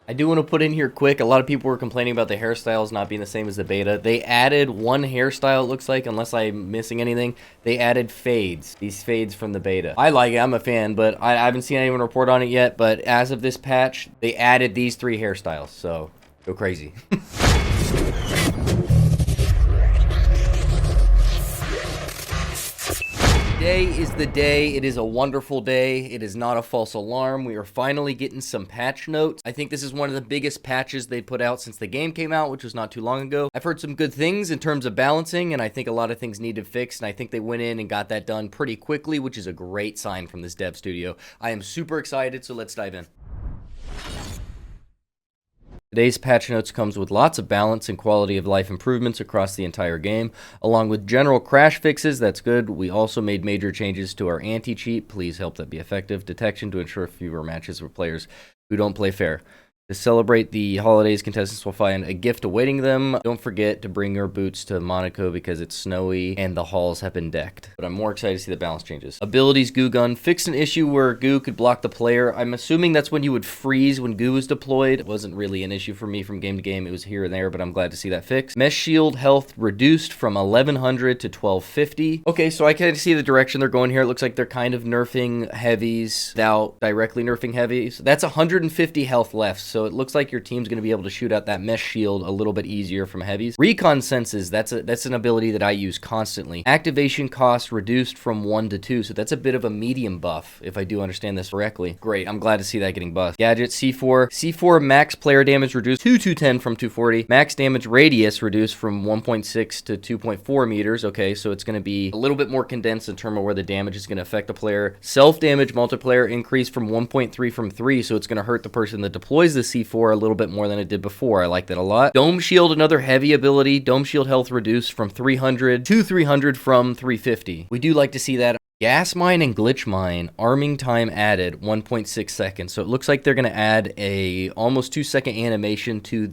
I do want to put in here quick, a lot of people were complaining about the hairstyles not being the same as the beta. They added one hairstyle, it looks like, unless I'm missing anything. They added fades, these fades from the beta. I like it, I'm a fan, but I haven't seen anyone report on it yet. But as of this patch, they added these 3 hairstyles, so go crazy. Today is the day. It is a wonderful day. It is not a false alarm. We are finally getting some patch notes. I think this is one of the biggest patches they put out since the game came out, which was not too long ago. I've heard some good things in terms of balancing, and I think a lot of things needed fixed, and I think they went in and got that done pretty quickly, which is a great sign from this dev studio. I am super excited, so let's dive in. Today's patch notes comes with lots of balance and quality of life improvements across the entire game, along with general crash fixes. That's good. We also made major changes to our anti-cheat. Please help that be effective. Detection to ensure fewer matches with players who don't play fair. To celebrate the holidays, contestants will find a gift awaiting them. Don't forget to bring your boots to Monaco because it's snowy and the halls have been decked. But I'm more excited to see the balance changes. Abilities, Goo Gun. Fixed an issue where Goo could block the player. I'm assuming that's when you would freeze when Goo was deployed. It wasn't really an issue for me from game to game. It was here and there, but I'm glad to see that fixed. Mesh shield health reduced from 1100 to 1250. Okay, so I can see the direction they're going here. It looks like they're kind of nerfing heavies without directly nerfing heavies. That's 150 health left. So it looks like your team's going to be able to shoot out that mesh shield a little bit easier from heavies. Recon senses, that's an ability that I use constantly. Activation cost reduced from 1 to 2, so that's a bit of a medium buff, if I do understand this correctly. Great, I'm glad to see that getting buffed. Gadget, C4. C4 max player damage reduced to 210 from 240. Max damage radius reduced from 1.6 to 2.4 meters. Okay, so it's going to be a little bit more condensed in terms of where the damage is going to affect the player. Self-damage multiplier increased from 1.3 from 3, so it's going to hurt the person that deploys the C4 a little bit more than it did before. I like that a lot. Dome Shield, another heavy ability. Dome Shield health reduced from 300 to 300 from 350. We do like to see that. Gas Mine and Glitch Mine, arming time added 1.6 seconds. So it looks like they're going to add a almost 2-second animation to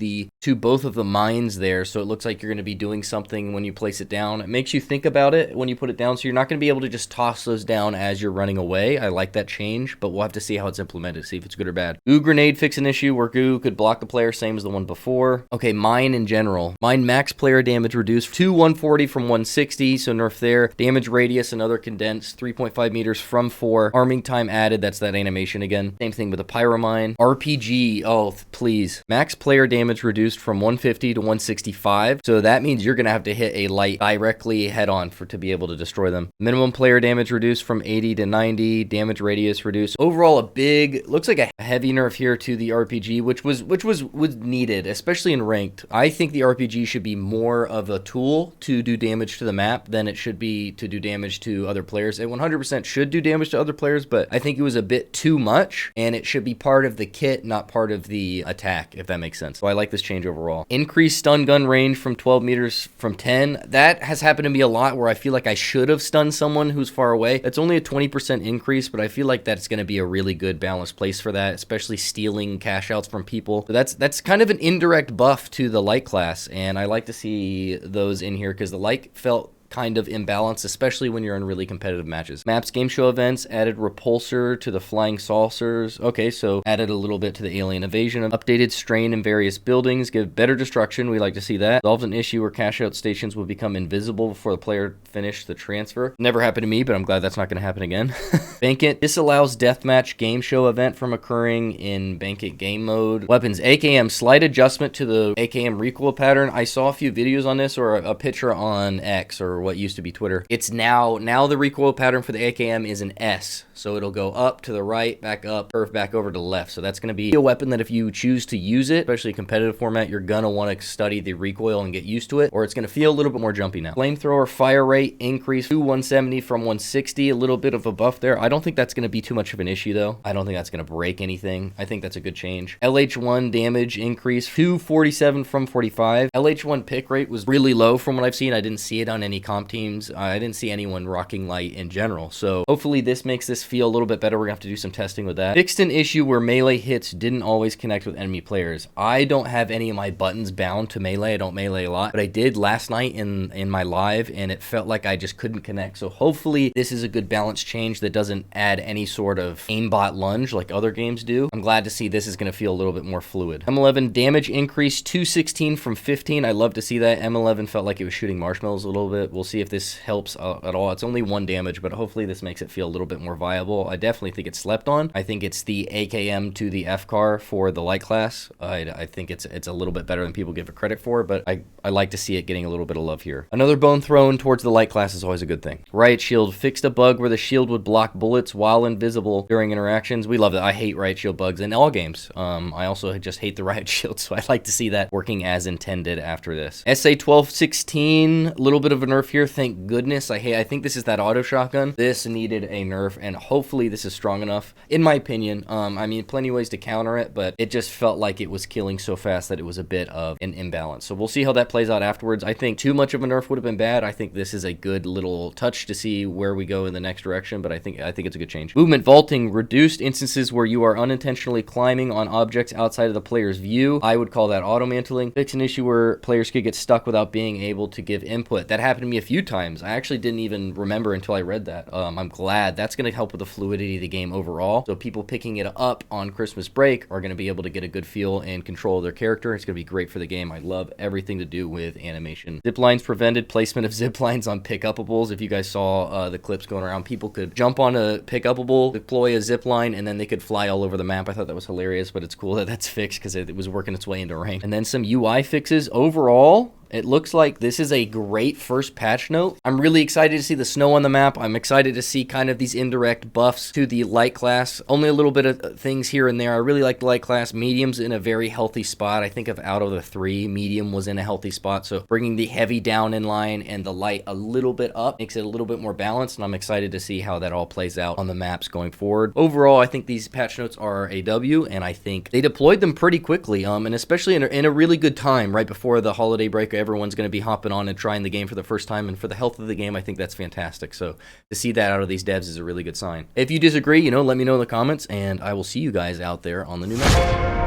both of the mines there. So it looks like you're going to be doing something when you place it down. It makes you think about it when you put it down. So you're not going to be able to just toss those down as you're running away. I like that change, but we'll have to see how it's implemented, see if it's good or bad. Goo Grenade fix an issue where Goo could block the player, same as the one before. Okay, Mine in general. Mine max player damage reduced to 140 from 160. So nerf there. Damage radius, another condensed. 3.5 meters from 4. Arming time added. That's that animation again. Same thing with the Pyromine. RPG. Oh, please. Max player damage reduced from 150 to 165. So that means you're going to have to hit a light directly head on to be able to destroy them. Minimum player damage reduced from 80 to 90. Damage radius reduced. Overall, a big, looks like a heavy nerf here to the RPG, which was needed, especially in ranked. I think the RPG should be more of a tool to do damage to the map than it should be to do damage to other players. It 100% should do damage to other players, but I think it was a bit too much, and it should be part of the kit, not part of the attack, if that makes sense. So I like this change overall. Increased stun gun range from 12 meters from 10. That has happened to me a lot where I feel like I should have stunned someone who's far away. It's only a 20% increase, but I feel like that's going to be a really good balanced place for that, especially stealing cash outs from people. So that's kind of an indirect buff to the light class, and I like to see those in here because the light felt kind of imbalance, especially when you're in really competitive matches. Maps game show events added repulsor to the flying saucers. Okay, so added a little bit to the alien invasion. Updated strain in various buildings, give better destruction. We like to see that. Solved an issue where cash out stations will become invisible before the player finished the transfer. Never happened to me, but I'm glad that's not going to happen again. Bank It disallows deathmatch game show event from occurring in Bank It game mode. Weapons AKM, slight adjustment to the AKM recoil pattern. I saw a few videos on this, or a picture on X or what used to be Twitter. It's now the recoil pattern for the AKM is an S, so it'll go up to the right, back up, curve back over to the left. So that's going to be a weapon that if you choose to use it, especially a competitive format, you're going to want to study the recoil and get used to it, or it's going to feel a little bit more jumpy now. Flamethrower fire rate increased to 170 from 160, a little bit of a buff there. I don't think that's going to be too much of an issue though. I don't think that's going to break anything. I think that's a good change. LH1 damage increased to 47 from 45. LH1 pick rate was really low from what I've seen. I didn't see it on any comp teams. I didn't see anyone rocking light in general. So hopefully this makes this feel a little bit better. We're gonna have to do some testing with that. Fixed an issue where melee hits didn't always connect with enemy players. I don't have any of my buttons bound to melee. I don't melee a lot, but I did last night in my live, and it felt like I just couldn't connect. So hopefully this is a good balance change that doesn't add any sort of aimbot lunge like other games do. I'm glad to see this is going to feel a little bit more fluid. M11 damage increase 216 from 15. I love to see that. M11 felt like it was shooting marshmallows a little bit. We'll see if this helps at all. It's only 1 damage, but hopefully this makes it feel a little bit more viable. I definitely think it's slept on. I think it's the AKM to the FCAR for the light class. I think it's a little bit better than people give it credit for, but I like to see it getting a little bit of love here. Another bone thrown towards the light class is always a good thing. Riot Shield fixed a bug where the shield would block bullets while invisible during interactions. We love that. I hate Riot Shield bugs in all games. I also just hate the Riot Shield, so I like to see that working as intended after this. SA-1216, a little bit of a nerf here, thank goodness. I think this is that auto shotgun. This needed a nerf, and hopefully this is strong enough, in my opinion. I mean, plenty of ways to counter it, but it just felt like it was killing so fast that it was a bit of an imbalance. So we'll see how that plays out afterwards. I think too much of a nerf would have been bad. I think this is a good little touch to see where we go in the next direction, but I think it's a good change. Movement vaulting reduced instances where you are unintentionally climbing on objects outside of the player's view. I would call that auto mantling. Fix an issue where players could get stuck without being able to give input. That happened to me a few times. I actually didn't even remember until I read that. I'm glad. That's going to help with the fluidity of the game overall. So people picking it up on Christmas break are going to be able to get a good feel and control of their character. It's going to be great for the game. I love everything to do with animation. Zip lines prevented placement of zip lines on pick-upables. If you guys saw the clips going around, people could jump on a pick-upable, deploy a zip line, and then they could fly all over the map. I thought that was hilarious, but it's cool that that's fixed because it was working its way into rank. And then some UI fixes. Overall, it looks like this is a great first patch note. I'm really excited to see the snow on the map. I'm excited to see kind of these indirect buffs to the light class. Only a little bit of things here and there. I really like the light class. Medium's in a very healthy spot. I think out of the 3, medium was in a healthy spot. So bringing the heavy down in line and the light a little bit up makes it a little bit more balanced. And I'm excited to see how that all plays out on the maps going forward. Overall, I think these patch notes are a W, and I think they deployed them pretty quickly. And especially in a really good time right before the holiday break. Everyone's going to be hopping on and trying the game for the first time, and for the health of the game, I think that's fantastic. So to see that out of these devs is a really good sign. If you disagree, let me know in the comments, and I will see you guys out there on the new map.